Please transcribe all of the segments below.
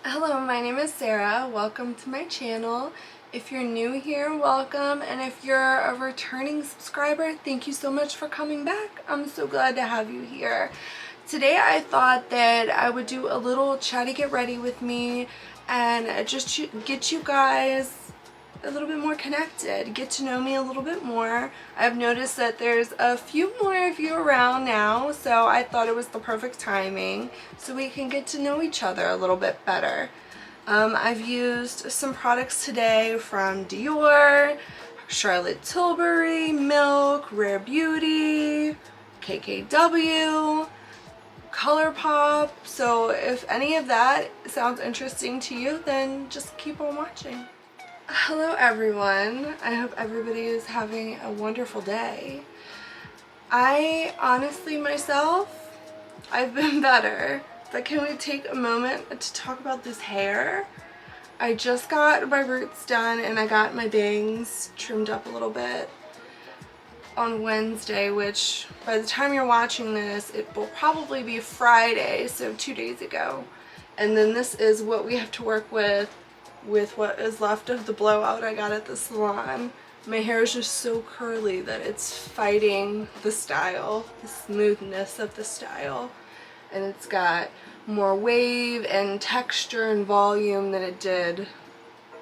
Hello, my name is Sarah. Welcome to my channel. If you're new here, welcome, and if you're a returning subscriber, thank you so much for coming back. I'm so glad to have you here. Today I thought that I would do a little chatty get ready with me and just get you guys a little bit more connected, get to know me a little bit more. I've noticed that there's a few more of you around now, so I thought it was the perfect timing so we can get to know each other a little bit better. I've used some products today from Dior, Charlotte Tilbury, Milk, Rare Beauty, KKW, Colourpop, so if any of that sounds interesting to you, then just keep on watching. Hello everyone, I hope everybody is having a wonderful day. I honestly myself, I've been better, but can we take a moment to talk about this hair? I just got my roots done and I got my bangs trimmed up a little bit on Wednesday, which by the time you're watching this, it will probably be Friday, so 2 days ago. And then this is what we have to work with what is left of the blowout I got at the salon. My hair is just so curly that it's fighting the style, the smoothness of the style. And it's got more wave and texture and volume than it did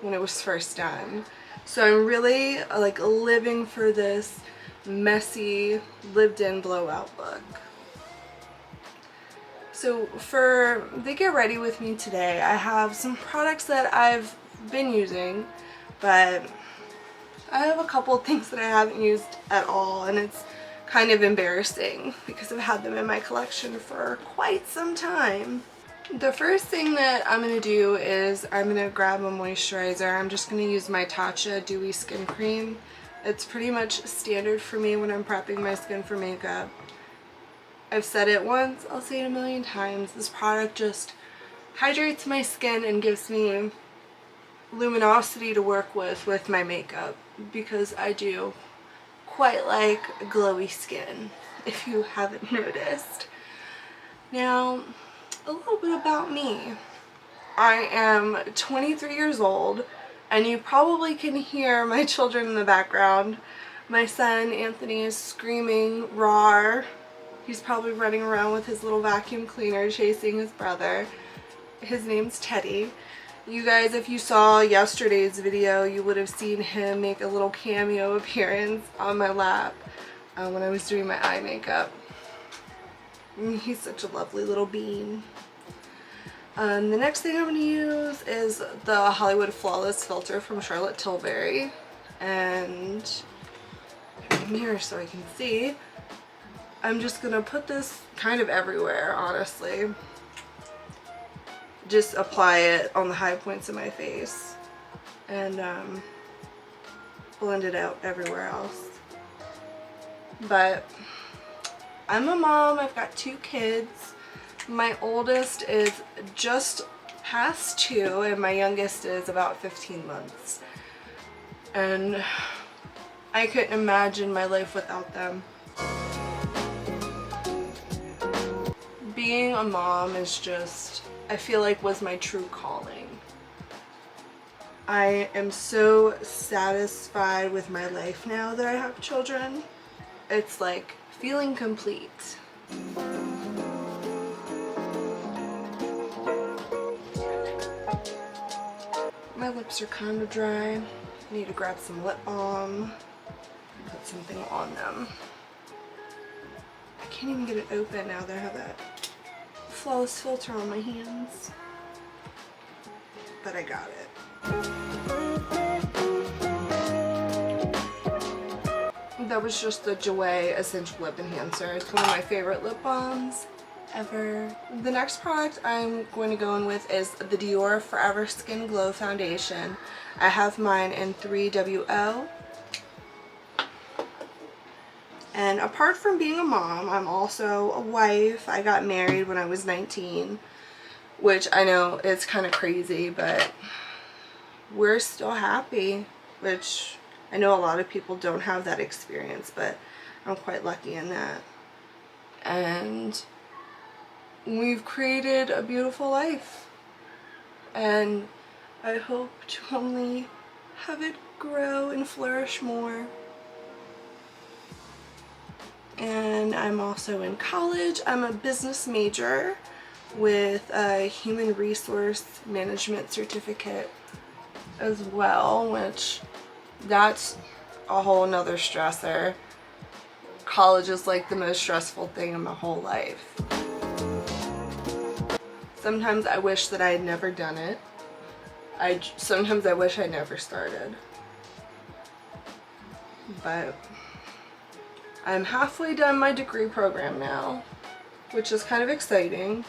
when it was first done. So I'm really like living for this messy, lived-in blowout look. So for the get ready with me today, I have some products that I've been using, but I have a couple of things that I haven't used at all, and it's kind of embarrassing because I've had them in my collection for quite some time. The first thing that I'm going to do is I'm going to grab a moisturizer. I'm just going to use my Tatcha Dewy Skin Cream. It's pretty much standard for me when I'm prepping my skin for makeup. I've said it once, I'll say it a million times. This product just hydrates my skin and gives me luminosity to work with my makeup, because I do quite like glowy skin, if you haven't noticed. Now, a little bit about me. I am 23 years old, and you probably can hear my children in the background. My son, Anthony, is screaming, "Roar." He's probably running around with his little vacuum cleaner chasing his brother. His name's Teddy. You guys, if you saw yesterday's video, you would have seen him make a little cameo appearance on my lap when I was doing my eye makeup. He's such a lovely little bean. The next thing I'm going to use is the Hollywood Flawless filter from Charlotte Tilbury. And come here so I can see. I'm just going to put this kind of everywhere, honestly. Just apply it on the high points of my face and blend it out everywhere else. But I'm a mom. I've got 2 kids. My oldest is just past 2 and my youngest is about 15 months. And I couldn't imagine my life without them. Being a mom is just, I feel like, was my true calling. I am so satisfied with my life now that I have children. It's like feeling complete. My lips are kind of dry. I need to grab some lip balm and put something on them. I can't even get it open now that I have that flawless filter on my hands, but I got it. That was just the Jouer Essential Lip Enhancer. It's one of my favorite lip balms ever. The next product I'm going to go in with is the Dior Forever Skin Glow Foundation. I have mine in 3WO. And apart from being a mom, I'm also a wife. I got married when I was 19, which I know is kind of crazy, but we're still happy, which I know a lot of people don't have that experience, but I'm quite lucky in that. And we've created a beautiful life. and I hope to only have it grow and flourish more. And I'm also in college. I'm a business major with a human resource management certificate as well, which that's a whole nother stressor. College is like the most stressful thing in my whole life. Sometimes I wish that I had never done it. Sometimes I wish I never started. But I'm halfway done my degree program now, which is kind of exciting.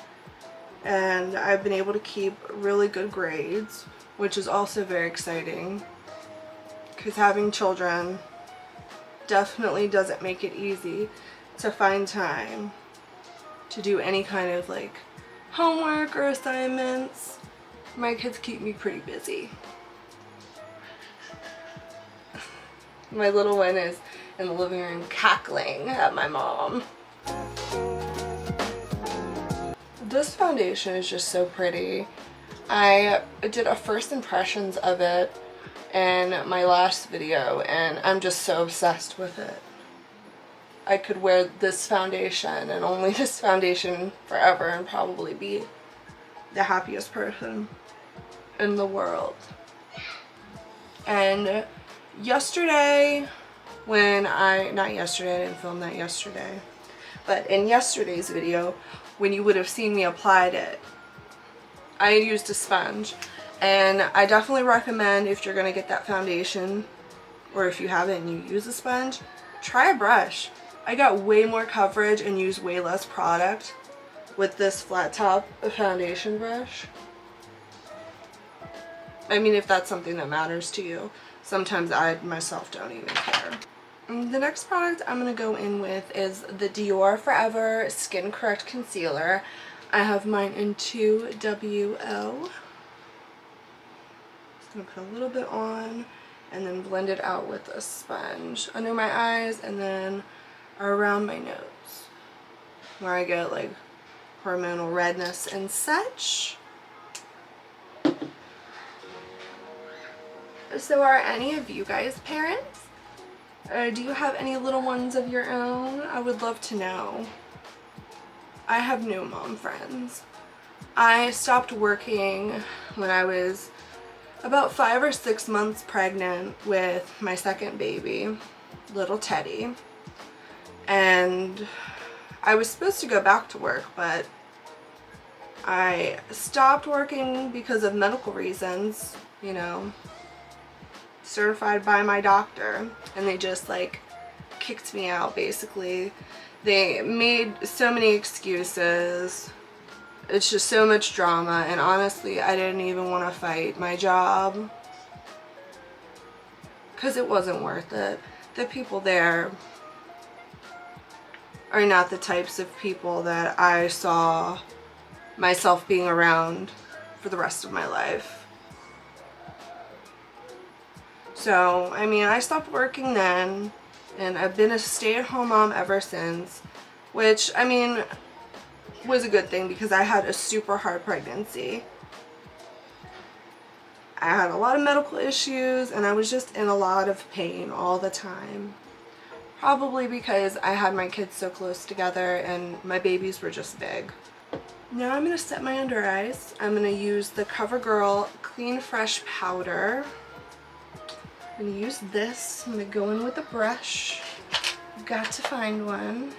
And I've been able to keep really good grades, which is also very exciting. Because having children definitely doesn't make it easy to find time to do any kind of like homework or assignments. My kids keep me pretty busy. My little one is in the living room cackling at my mom. This foundation is just so pretty. I did a first impressions of it in my last video and I'm just so obsessed with it. I could wear this foundation and only this foundation forever and probably be the happiest person in the world. And yesterday, not yesterday, I didn't film that yesterday, but in yesterday's video, when you would have seen me applied it, I used a sponge. And I definitely recommend, if you're going to get that foundation, or if you have it and you use a sponge, try a brush. I got way more coverage and used way less product with this flat top foundation brush. I mean, if that's something that matters to you. Sometimes I myself don't even care. The next product I'm going to go in with is the Dior Forever Skin Correct Concealer. I have mine in 2WL. Just going to put a little bit on and then blend it out with a sponge under my eyes and then around my nose, where I get like hormonal redness and such. So are any of you guys parents? Do you have any little ones of your own? I would love to know. I have no mom friends. I stopped working when I was about 5 or 6 months pregnant with my second baby, little Teddy. And I was supposed to go back to work, but I stopped working because of medical reasons, you know, certified by my doctor, and they just like kicked me out basically. They made so many excuses. It's just so much drama, and honestly I didn't even want to fight my job because it wasn't worth it. The people there are not the types of people that I saw myself being around for the rest of my life. So, I mean, I stopped working then, and I've been a stay-at-home mom ever since, which, I mean, was a good thing because I had a super hard pregnancy. I had a lot of medical issues, and I was just in a lot of pain all the time. Probably because I had my kids so close together and my babies were just big. Now I'm going to set my under eyes. I'm going to use the CoverGirl Clean Fresh Powder. I'm going to use this. I'm going to go in with a brush. Got to find one.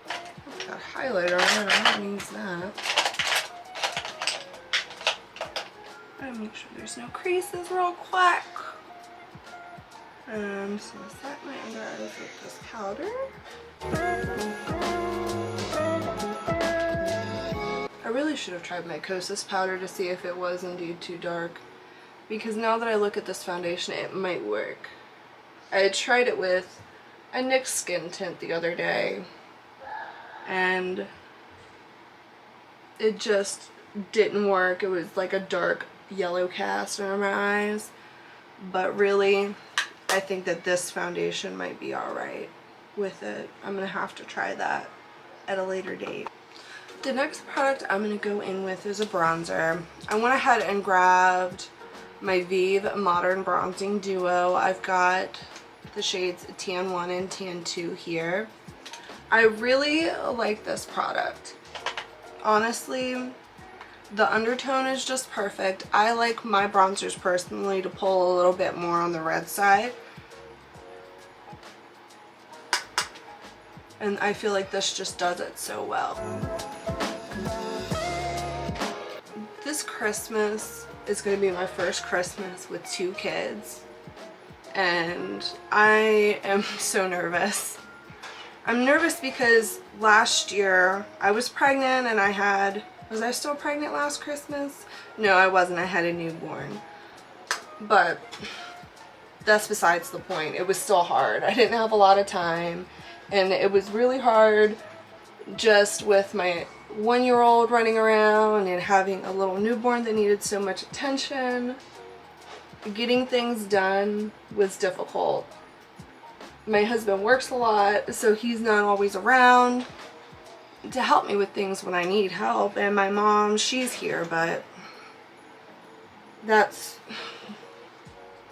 I've got highlighter on it. I'm going to use that. Gotta make sure there's no creases real quick. So I'm just going to set my under eyes with this powder. I really should have tried my Kosas powder to see if it was indeed too dark, because now that I look at this foundation, it might work. I had tried it with a NYX skin tint the other day, and it just didn't work. It was like a dark yellow cast under my eyes, but really, I think that this foundation might be alright with it. I'm gonna have to try that at a later date. The next product I'm going to go in with is a bronzer. I went ahead and grabbed my VIEVE Modern Bronzing Duo. I've got the shades Tan 1 and Tan 2 here. I really like this product. Honestly, the undertone is just perfect. I like my bronzers personally to pull a little bit more on the red side. And I feel like this just does it so well. This Christmas is going to be my first Christmas with 2 kids. And I am so nervous. I'm nervous because last year I was pregnant and I had... Was I still pregnant last Christmas? No, I wasn't. I had a newborn. But that's besides the point. It was still hard. I didn't have a lot of time. And it was really hard just with my 1-year-old running around and having a little newborn that needed so much attention. Getting things done was difficult. My husband works a lot, so he's not always around to help me with things when I need help. And my mom, she's here, but that's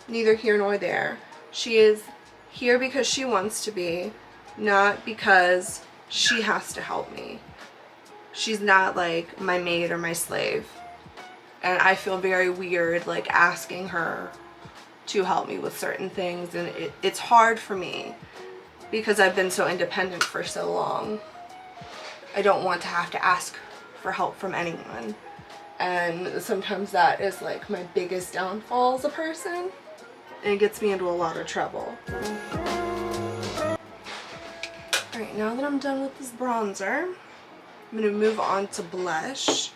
neither here nor there. She is here because she wants to be, not because she has to help me. She's not like my maid or my slave. And I feel very weird like asking her to help me with certain things, and it's hard for me because I've been so independent for so long. I don't want to have to ask for help from anyone, and sometimes that is like my biggest downfall as a person, and it gets me into a lot of trouble. Alright, now that I'm done with this bronzer, I'm going to move on to blush.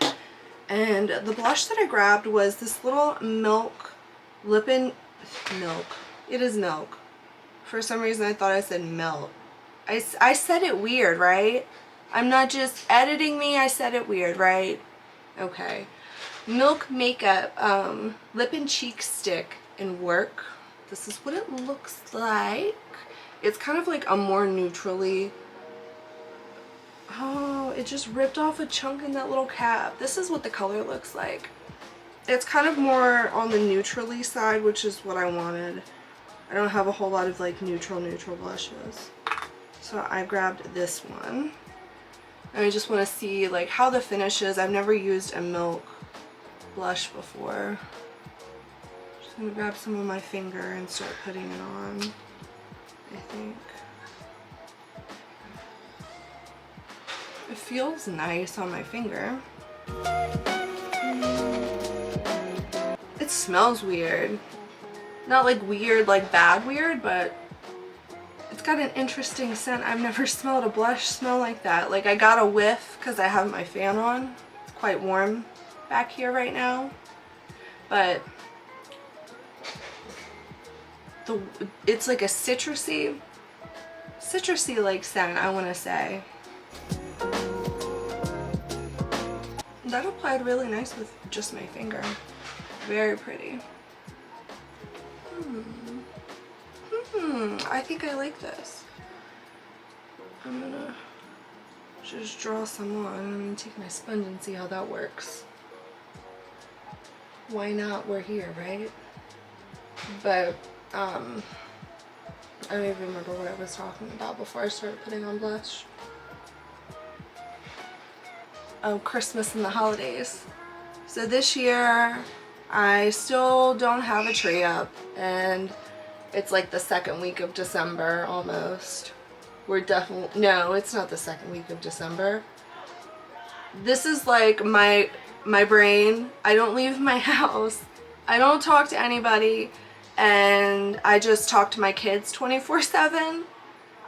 And the blush that I grabbed was this little milk Lippie milk. It is milk. For some reason I thought I said milk. I said it weird, right? I'm not just editing me, I said it weird, right? Okay. Milk Makeup Lip and Cheek Stick in Werk. This is what it looks like. It's kind of like a more neutrally... Oh, it just ripped off a chunk in that little cap. This is what the color looks like. It's kind of more on the neutrally side, which is what I wanted. I don't have a whole lot of like neutral blushes. So I grabbed this one. And I just want to see like how the finish is. I've never used a milk blush before. Just gonna grab some on my finger and start putting it on, I think. It feels nice on my finger. It smells weird. Not like weird, like bad weird, but it's got an interesting scent. I've never smelled a blush smell like that. Like I got a whiff because I have my fan on. It's quite warm back here right now. But it's like a citrusy like scent, I want to say. That applied really nice with just my finger. Very pretty. I think I like this. I'm gonna just draw some on. I'm gonna take my sponge and see how that works. Why not? We're here, right? But I don't even remember what I was talking about before I started putting on blush. Oh, Christmas and the holidays. So this year I still don't have a tree up, and it's like the second week of December almost. We're definitely, no, it's not the second week of December. This is like my brain. I don't leave my house. I don't talk to anybody, and I just talk to my kids 24/7.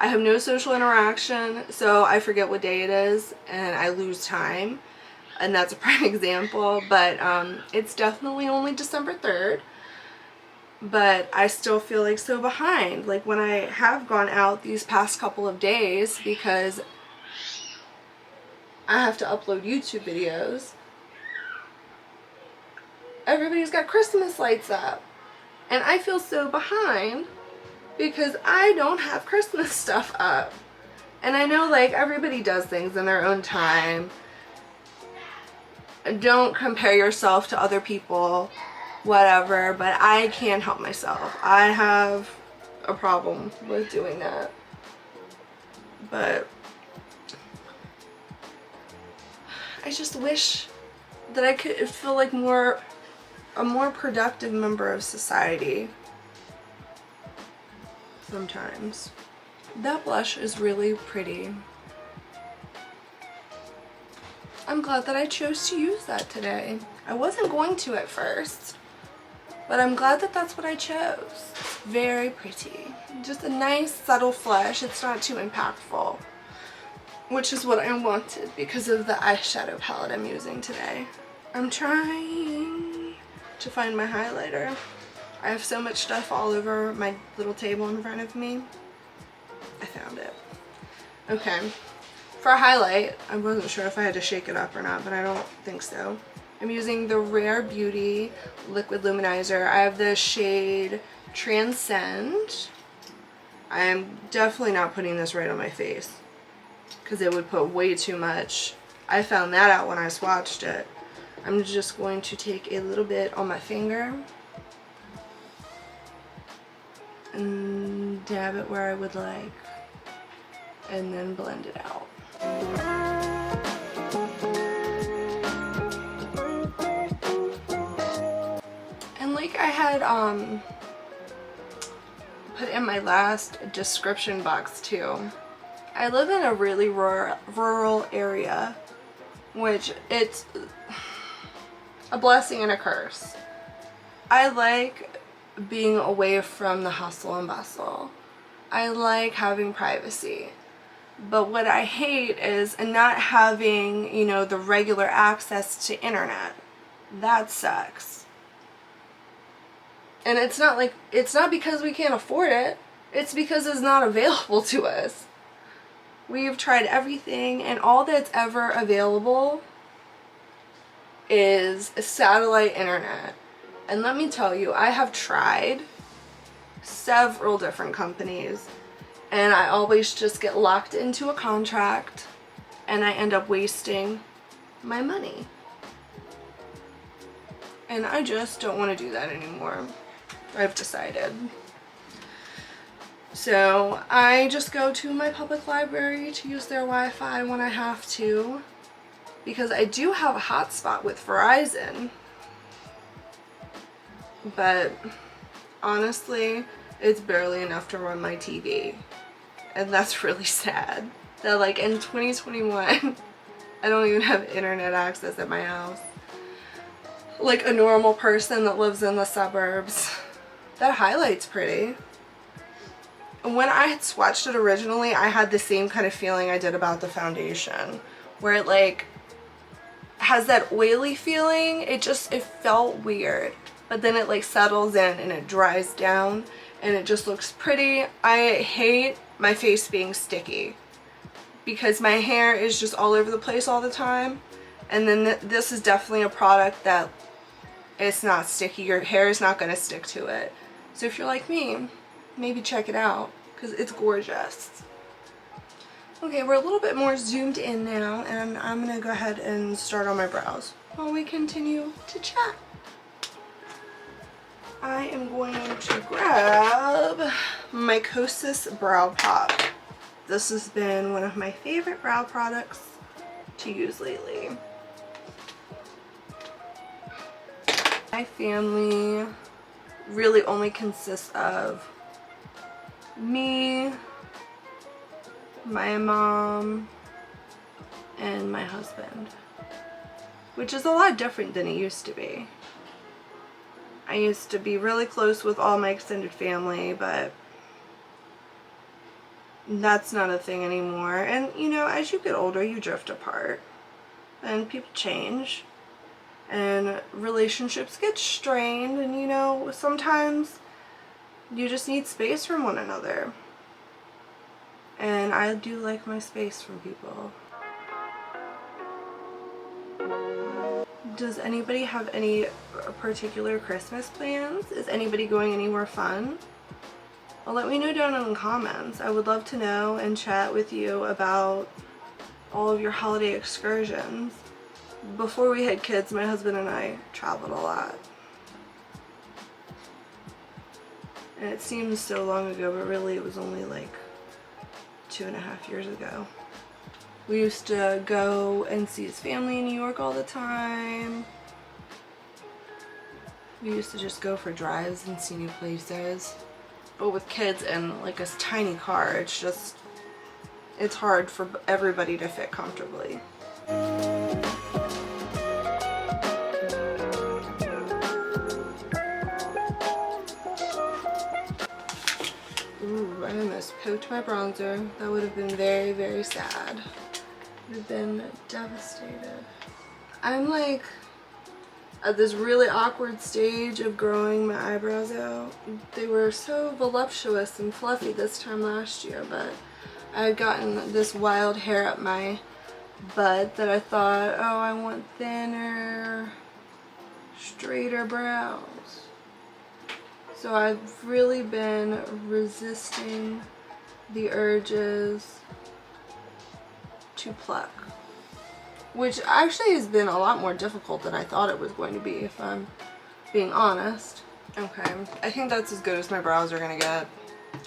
I have no social interaction, so I forget what day it is and I lose time, and that's a prime example. But it's definitely only December 3rd, but I still feel like so behind. Like when I have gone out these past couple of days, because I have to upload YouTube videos, everybody's got Christmas lights up, and I feel so behind because I don't have Christmas stuff up. And I know like everybody does things in their own time, don't compare yourself to other people, whatever, but I can't help myself. I have a problem with doing that. But I just wish that I could feel like a more productive member of society sometimes. That blush is really pretty. I'm glad that I chose to use that today. I wasn't going to at first, but I'm glad that that's what I chose. It's very pretty. Just a nice subtle flush. It's not too impactful, which is what I wanted because of the eyeshadow palette I'm using today. I'm trying to find my highlighter. I have so much stuff all over my little table in front of me. I found it. Okay. For a highlight, I wasn't sure if I had to shake it up or not, but I don't think so. I'm using the Rare Beauty Liquid Luminizer. I have the shade Transcend. I am definitely not putting this right on my face because it would put way too much. I found that out when I swatched it. I'm just going to take a little bit on my finger and dab it where I would like, and then blend it out. And like I had put in my last description box too, I live in a really rural area, which it's a blessing and a curse. I like being away from the hustle and bustle. I like having privacy. But what I hate is not having, you know, the regular access to internet. That sucks. And it's not because we can't afford it. It's because it's not available to us. We've tried everything, and all that's ever available is satellite internet. And let me tell you, I have tried several different companies, and I always just get locked into a contract and I end up wasting my money. And I just don't want to do that anymore. I've decided. So I just go to my public library to use their Wi-Fi when I have to, because I do have a hotspot with Verizon. But honestly, it's barely enough to run my TV. And that's really sad. That like in 2021, I don't even have internet access at my house. Like a normal person that lives in the suburbs. That highlight's pretty. When I had swatched it originally, I had the same kind of feeling I did about the foundation, where it like has that oily feeling. It felt weird, but then it like settles in and it dries down and it just looks pretty. I hate my face being sticky because my hair is just all over the place all the time, and then this is definitely a product that it's not sticky. Your hair is not going to stick to it. So if you're like me, maybe check it out because it's gorgeous. Okay, we're a little bit more zoomed in now, and I'm going to go ahead and start on my brows while we continue to chat. I am going to grab my Kosas Brow Pop. This has been one of my favorite brow products to use lately. My family really only consists of me, my mom, and my husband, which is a lot different than it used to be. I used to be really close with all my extended family, but that's not a thing anymore. And you know, as you get older, you drift apart and people change and relationships get strained, and you know, sometimes you just need space from one another. And I do like my space from people. Does anybody have any particular Christmas plans? Is anybody going anywhere fun? Well, let me know down in the comments. I would love to know and chat with you about all of your holiday excursions. before we had kids, my husband and I traveled a lot. And it seems so long ago, but really it was only like 2.5 years ago. We used to go and see his family in New York all the time. We used to just go for drives and see new places. But with kids and like a tiny car, it's hard for everybody to fit comfortably. Ooh, I almost poked my bronzer. That would have been very, very sad. Would have been devastated. I'm like at this really awkward stage of growing my eyebrows out. They were so voluptuous and fluffy this time last year, but I had gotten this wild hair up my butt that I thought, oh, I want thinner, straighter brows. So I've really been resisting the urges to pluck, which actually has been a lot more difficult than I thought it was going to be, if I'm being honest. Okay, I think that's as good as my brows are gonna get.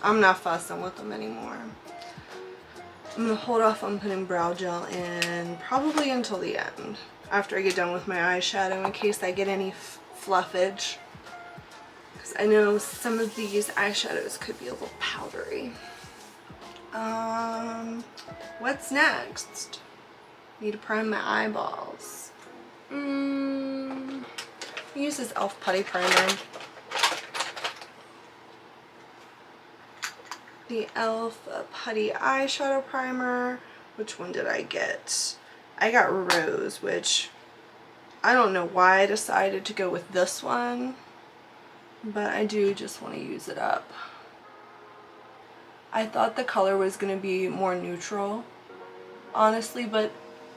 I'm not fussing with them anymore. I'm gonna hold off on putting brow gel in probably until the end, after I get done with my eyeshadow, in case I get any fluffage. Because I know some of these eyeshadows could be a little powdery. What's next? Need to prime my eyeballs. Use this e.l.f. Putty Primer. The e.l.f. Putty Eyeshadow Primer. Which one did I get? I got Rose, which I don't know why I decided to go with this one, but I do just want to use it up. I thought the color was going to be more neutral, honestly, but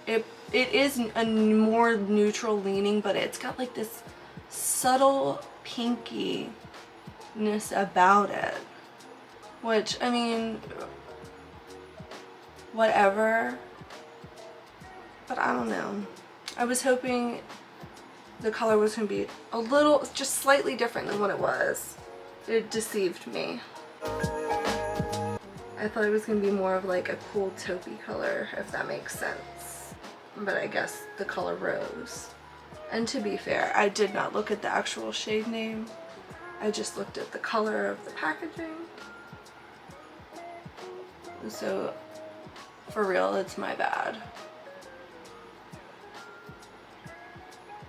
it is a more neutral leaning, but it's got like this subtle pinkiness about it, which, I mean, whatever, but I don't know. I was hoping the color was going to be a little, just slightly different than what it was. It deceived me. I thought it was going to be more of like a cool taupey color, if that makes sense. But I guess the color Rose. And to be fair, I did not look at the actual shade name. I just looked at the color of the packaging. So, for real, it's my bad.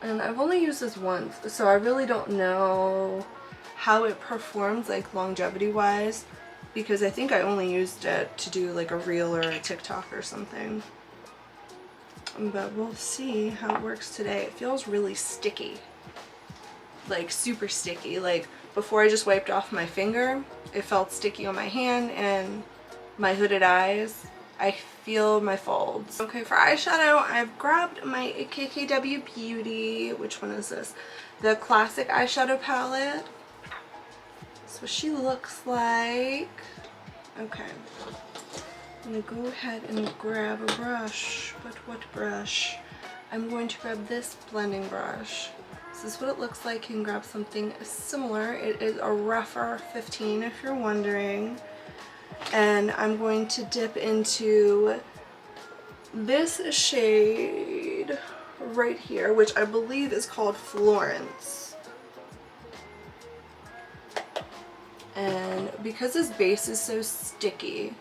And I've only used this once, so I really don't know how it performs, like longevity wise, because I think I only used it to do like a reel or a TikTok or something. But we'll see how it works today. It feels really sticky, like super sticky. Like before I just wiped off my finger, it felt sticky on my hand and my hooded eyes. I feel my folds. Okay, for eyeshadow, I've grabbed my KKW Beauty. Which one is this? The classic eyeshadow palette. That's what she looks like. Okay. I'm gonna go ahead and grab a brush. But what brush? I'm going to grab this blending brush. This is what it looks like. You can grab something similar. It is a rougher 15 if you're wondering. And I'm going to dip into this shade right here, which I believe is called Florence. And because this base is so sticky,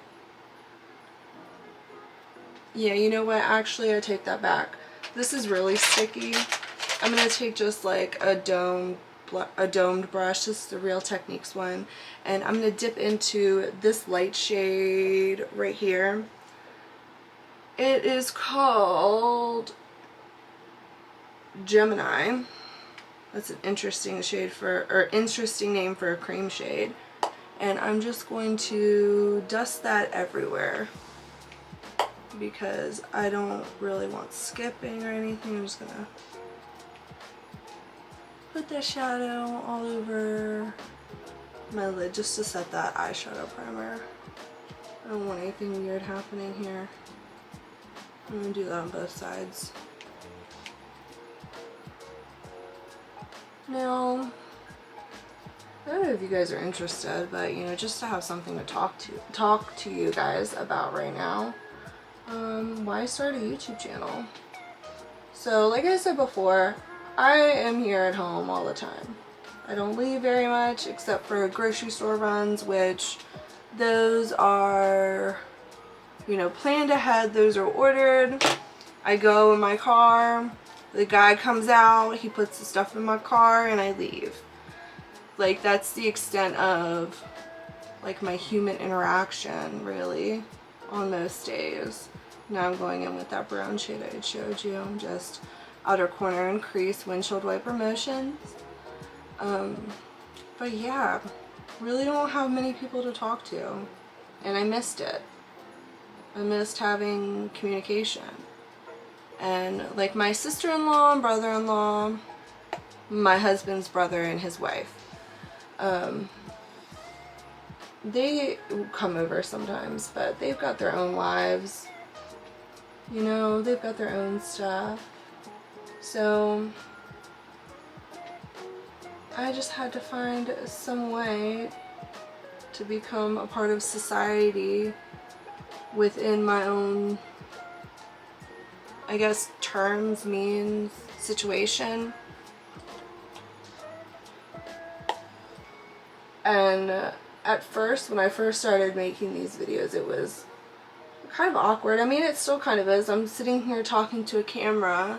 yeah, you know what, actually I take that back. This is really sticky. I'm going to take just like a domed brush. This is the Real Techniques one, and I'm going to dip into this light shade right here. It is called Gemini. That's an interesting shade for, or interesting name for a cream shade. And I'm just going to dust that everywhere because I don't really want skipping or anything. I'm just gonna put that shadow all over my lid just to set that eyeshadow primer. I don't want anything weird happening here. I'm gonna do that on both sides. Now, I don't know if you guys are interested, but you know, just to have something to talk to you guys about right now. Why start a YouTube channel? So like I said before, I am here at home all the time. I don't leave very much except for grocery store runs, which those are, you know, planned ahead. Those are ordered. I go in my car, the guy comes out, he puts the stuff in my car, and I leave. Like, that's the extent of like my human interaction really on most days. Now I'm going in with that brown shade I had showed you, just outer corner and crease windshield wiper motions. But yeah, really don't have many people to talk to, and I missed it. I missed having communication. And like my sister-in-law and brother-in-law, my husband's brother and his wife, they come over sometimes, but they've got their own lives, you know, they've got their own stuff. So I just had to find some way to become a part of society within my own, I guess, terms, means, situation. And at first, when I first started making these videos, it was kind of awkward. I mean, it still kind of is. I'm sitting here talking to a camera,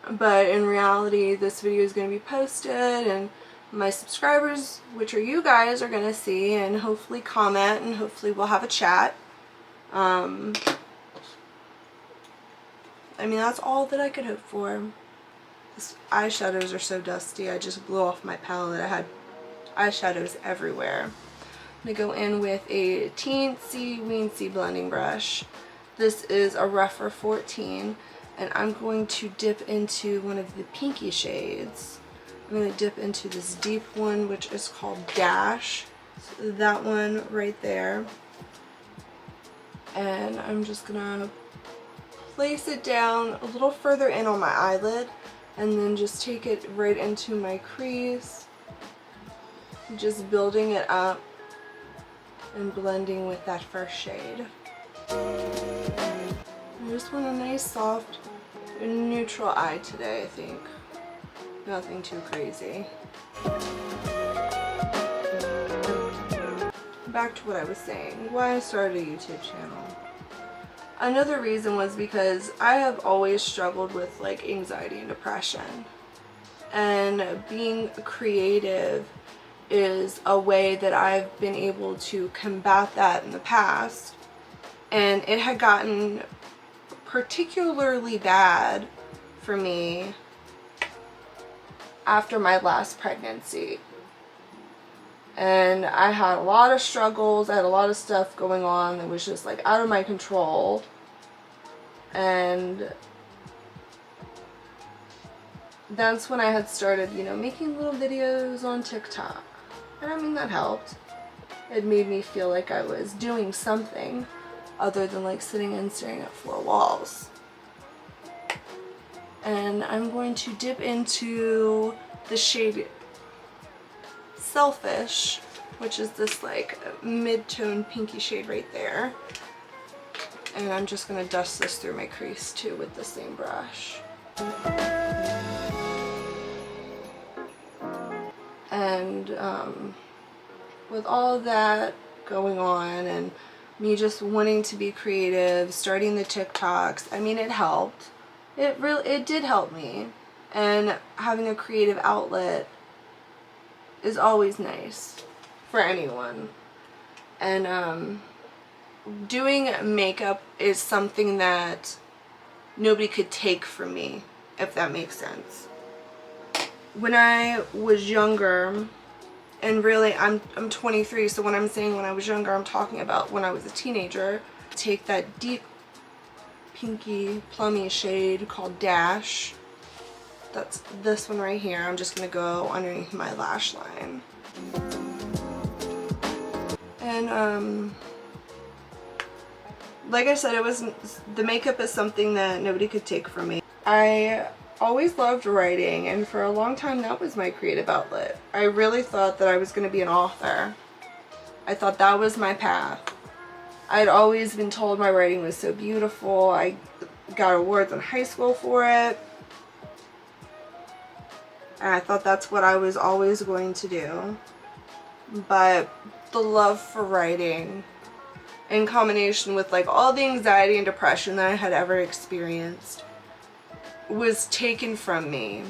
but in reality, this video is going to be posted, and my subscribers, which are you guys, are going to see and hopefully comment, and hopefully we'll have a chat. I mean, that's all that I could hope for. These eyeshadows are so dusty. I just blew off my palette. I had eyeshadows everywhere. I'm going to go in with a Teensy Weensy blending brush. This is a Rougher 14. And I'm going to dip into one of the pinky shades. I'm going to dip into this deep one, which is called Dash. So that one right there. And I'm just going to place it down a little further in on my eyelid, and then just take it right into my crease. Just building it up and blending with that first shade. I just want a nice soft neutral eye today, I think. Nothing too crazy. Back to what I was saying, why I started a YouTube channel. Another reason was because I have always struggled with like anxiety and depression. And being creative is a way that I've been able to combat that in the past. And it had gotten particularly bad for me after my last pregnancy. And I had a lot of struggles, I had a lot of stuff going on that was just like out of my control. And that's when I had started, you know, making little videos on TikTok. And I mean, that helped. It made me feel like I was doing something other than like sitting and staring at four walls. And I'm going to dip into the shade Selfish, which is this like mid-tone pinky shade right there. And I'm just going to dust this through my crease too with the same brush. And with all of that going on and me just wanting to be creative, starting the TikToks, I mean, it helped. It did help me. And having a creative outlet is always nice for anyone. And doing makeup is something that nobody could take from me, if that makes sense. When I was younger, and really I'm 23, so when I'm saying when I was younger, I'm talking about when I was a teenager. Take that deep pinky plummy shade called Dash. That's this one right here. I'm just gonna go underneath my lash line. And like I said, the makeup is something that nobody could take from me. I always loved writing, and for a long time that was my creative outlet. I really thought that I was going to be an author. I thought that was my path. I'd always been told my writing was so beautiful. I got awards in high school for it. And I thought that's what I was always going to do. But the love for writing, in combination with like all the anxiety and depression that I had ever experienced, was taken from me.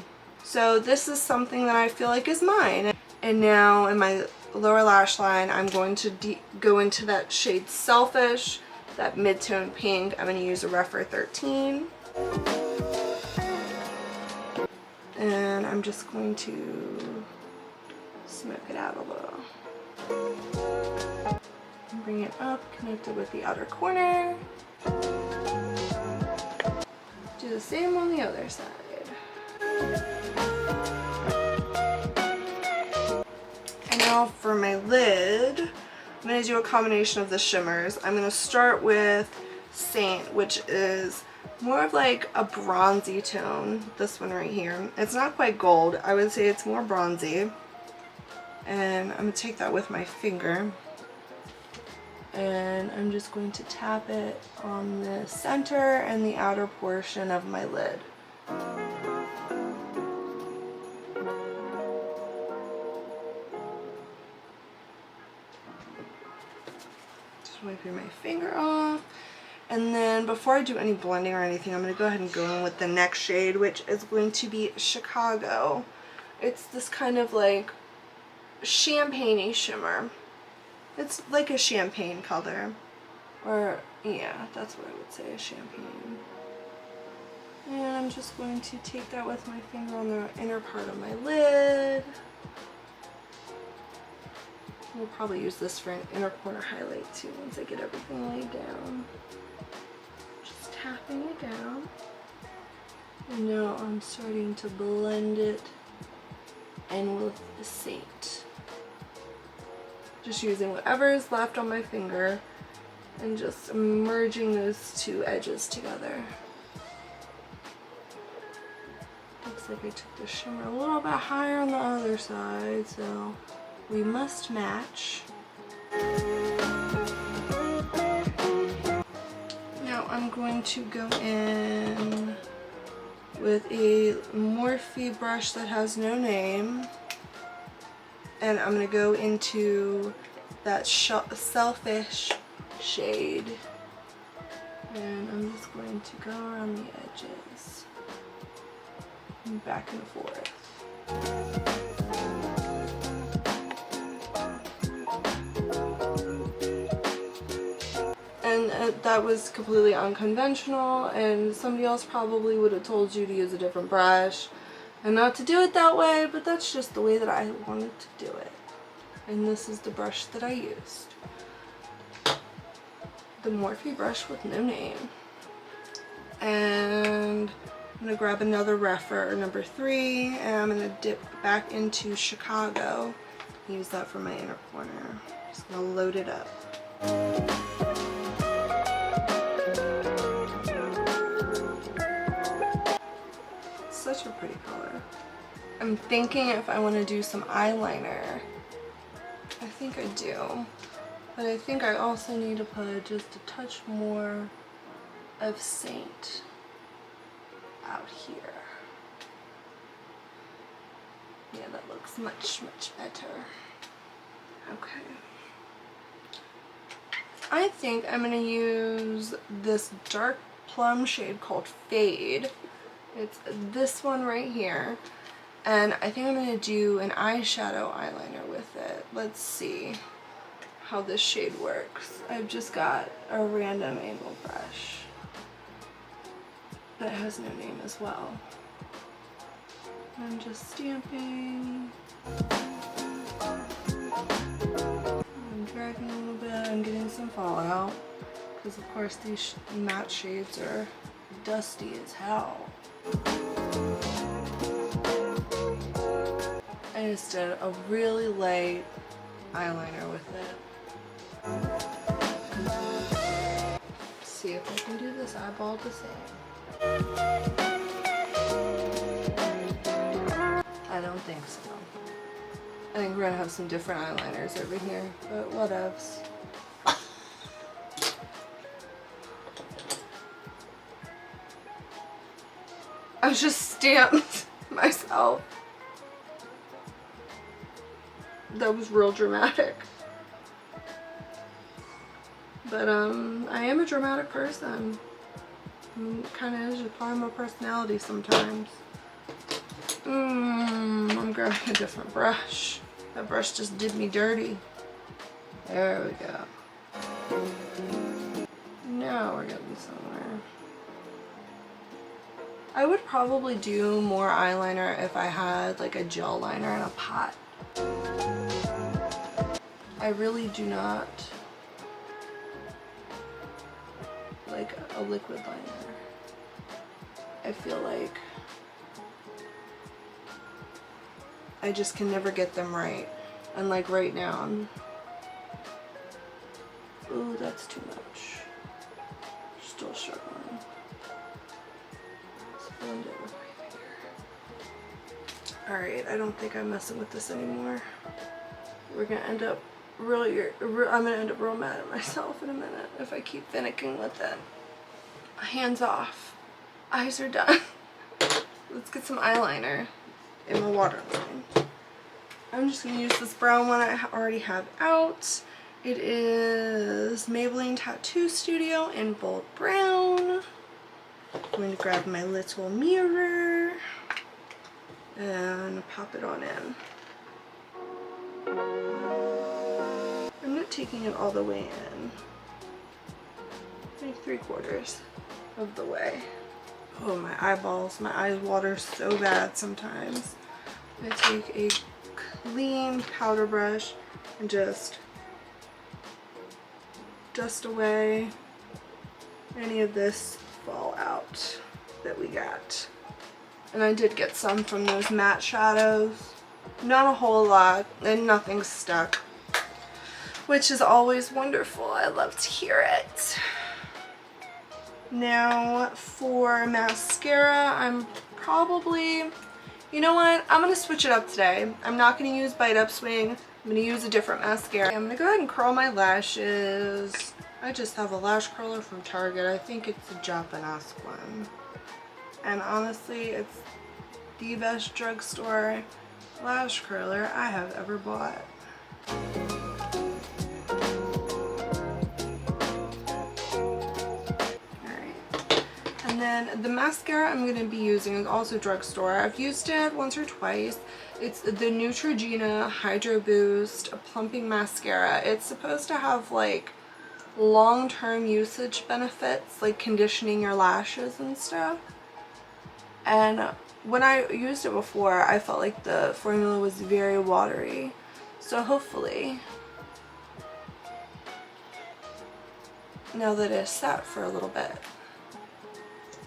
So this is something that I feel like is mine. And now in my lower lash line, I'm going to go into that shade Selfish, that mid-tone pink. I'm going to use a Rephr 13. And I'm just going to smoke it out a little. Bring it up, connect it with the outer corner. Do the same on the other side. And now for my lid, I'm going to do a combination of the shimmers. I'm going to start with Saint, which is more of like a bronzy tone. This one right here. It's not quite gold. I would say it's more bronzy. And I'm going to take that with my finger. And I'm just going to tap it on the center and the outer portion of my lid. Just wiping my finger off. And then before I do any blending or anything, I'm going to go ahead and go in with the next shade, which is going to be Chicago. It's this kind of like champagne-y shimmer. It's like a champagne color, or yeah, that's what I would say, a champagne. And I'm just going to take that with my finger on the inner part of my lid. We'll probably use this for an inner corner highlight too once I get everything laid down. Just tapping it down. And now I'm starting to blend it in with the Saint. Just using whatever is left on my finger and just merging those two edges together. Looks like I took the shimmer a little bit higher on the other side, so we must match. Now I'm going to go in with a Morphe brush that has no name. And I'm going to go into that Selfish shade. And I'm just going to go around the edges. And back and forth. And that was completely unconventional. And somebody else probably would have told you to use a different brush. And not to do it that way, but that's just the way that I wanted to do it. And this is the brush that I used. The Morphe brush with no name. And I'm going to grab another Rephr, number 3, and I'm going to dip back into Chicago. Use that for my inner corner. Just going to load it up. Such a pretty color. I'm thinking if I want to do some eyeliner. I think I do. But I think I also need to put just a touch more of Saint out here. Yeah, that looks much, much better. Okay. I think I'm going to use this dark plum shade called Fade. It's this one right here, and I think I'm going to do an eyeshadow eyeliner with it. Let's see how this shade works. I've just got a random angle brush that has no name as well. I'm just stamping. I'm dragging a little bit. I'm getting some fallout because of course these matte shades are dusty as hell. I just did a really light eyeliner with it. Let's see if I can do this eyeball the same. I don't think so. I think we're gonna have some different eyeliners over here, but whatevs. I just stamped myself. That was real dramatic. But I am a dramatic person. Kind of is part of my personality sometimes. I'm grabbing a different brush. That brush just did me dirty. There we go. Now we're getting somewhere. I would probably do more eyeliner if I had like a gel liner in a pot. I really do not like a liquid liner. I feel like I just can never get them right. And like right now, ooh, that's too much. Still struggling. Let's blend it with my finger. Alright, I don't think I'm messing with this anymore. We're gonna end up I'm gonna end up real mad at myself in a minute if I keep finicking with it. Hands off. Eyes are done. Let's get some eyeliner in my waterline. I'm just gonna use this brown one I already have out. It is Maybelline Tattoo Studio in Bold Brown. I'm going to grab my little mirror and pop it on in. I'm not taking it all the way in. Like 3/4 of the way. Oh, my eyeballs. My eyes water so bad sometimes. I take a clean powder brush and just dust away any of this fallout that we got. And I did get some from those matte shadows. Not a whole lot, and nothing stuck, which is always wonderful. I love to hear it. Now for mascara, I'm probably, you know what, I'm going to switch it up today. I'm not going to use Bite Up Swing. I'm going to use a different mascara. I'm going to go ahead and curl my lashes. I just have a lash curler from Target. I think it's a Japanese one. And honestly, it's the best drugstore lash curler I have ever bought. And then the mascara I'm going to be using is also drugstore. I've used it once or twice. It's the Neutrogena Hydro Boost Plumping Mascara. It's supposed to have like long-term usage benefits, like conditioning your lashes and stuff. And when I used it before, I felt like the formula was very watery. So hopefully, now that it's sat for a little bit,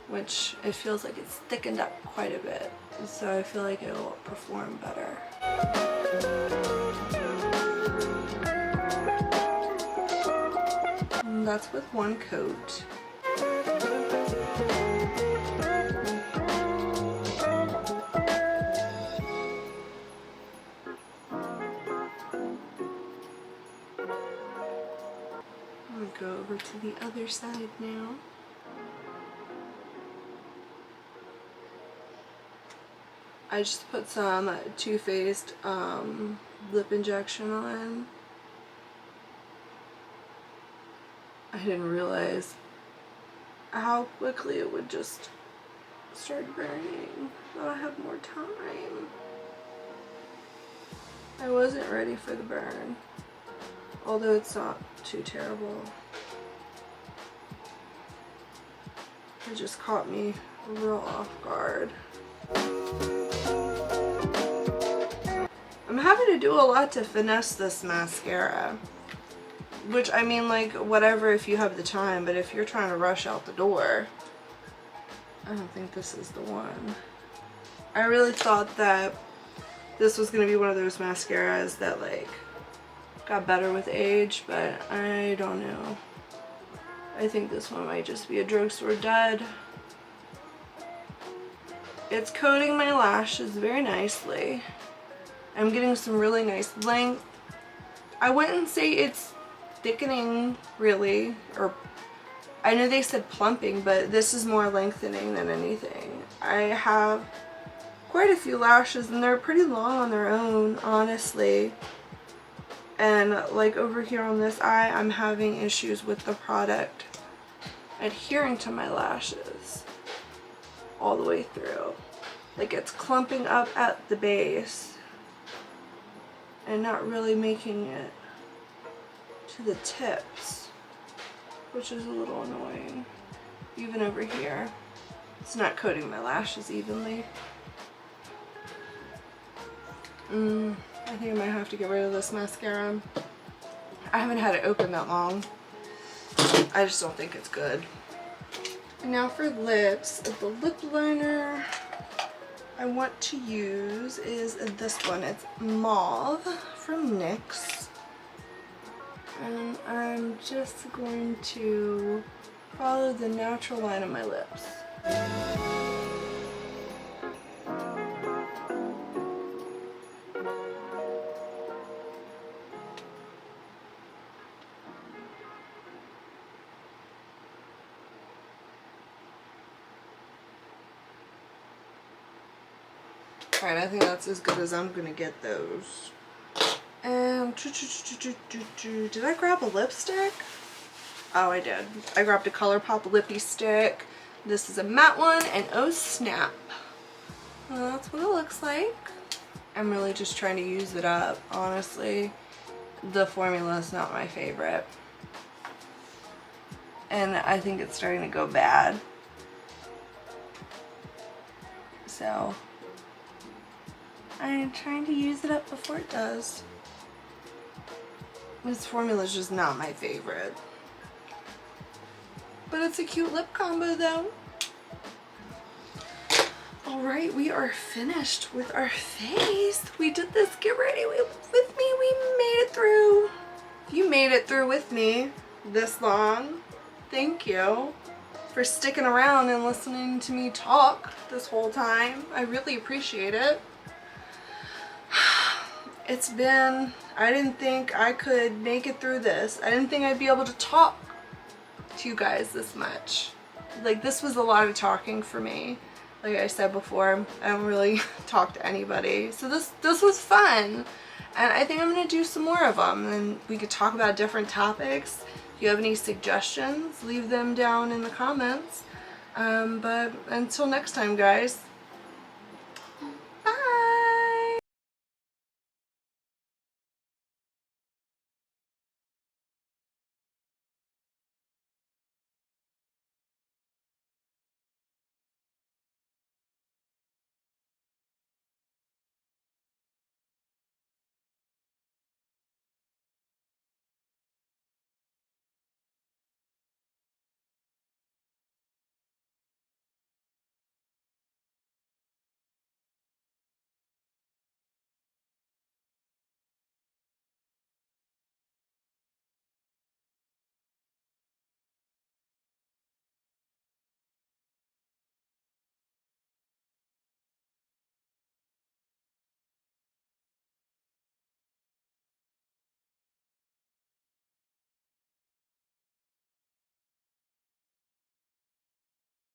which it feels like it's thickened up quite a bit, so I feel like it will perform better. And that's with one coat. I'm gonna go over to the other side now. I just put some Too Faced lip injection on. I didn't realize how quickly it would just start burning. Thought I had more time. I wasn't ready for the burn, although it's not too terrible. It just caught me real off guard. I'm having to do a lot to finesse this mascara, which, I mean, like, whatever if you have the time, but if you're trying to rush out the door, I don't think this is the one. I really thought that this was going to be one of those mascaras that, like, got better with age, but I don't know. I think this one might just be a drugstore dud. It's coating my lashes very nicely. I'm getting some really nice length. I wouldn't say it's thickening really, or I know they said plumping, but this is more lengthening than anything. I have quite a few lashes and they're pretty long on their own, honestly. And like over here on this eye, I'm having issues with the product adhering to my lashes all the way through. Like it's clumping up at the base and not really making it to the tips, which is a little annoying. Even over here, it's not coating my lashes evenly. I think I might have to get rid of this mascara. I haven't had it open that long. I just don't think it's good. And now for lips, the lip liner I want to use is this one. It's Mauve from NYX. And I'm just going to follow the natural line of my lips. Alright, I think that's as good as I'm gonna get those. And did I grab a lipstick? Oh, I did. I grabbed a Colourpop Lippie stick. This is a matte one, and oh snap. Well, that's what it looks like. I'm really just trying to use it up, honestly. The formula is not my favorite. And I think it's starting to go bad. So I'm trying to use it up before it does. This formula is just not my favorite. But it's a cute lip combo though. Alright, we are finished with our face. We did this. Get ready with me. We made it through. If you made it through with me this long, thank you for sticking around and listening to me talk this whole time. I really appreciate it. It's been, I didn't think I could make it through this. I didn't think I'd be able to talk to you guys this much. Like, this was a lot of talking for me. Like I said before, I don't really talk to anybody. So this was fun. And I think I'm going to do some more of them. And we could talk about different topics. If you have any suggestions, leave them down in the comments. But until next time, guys.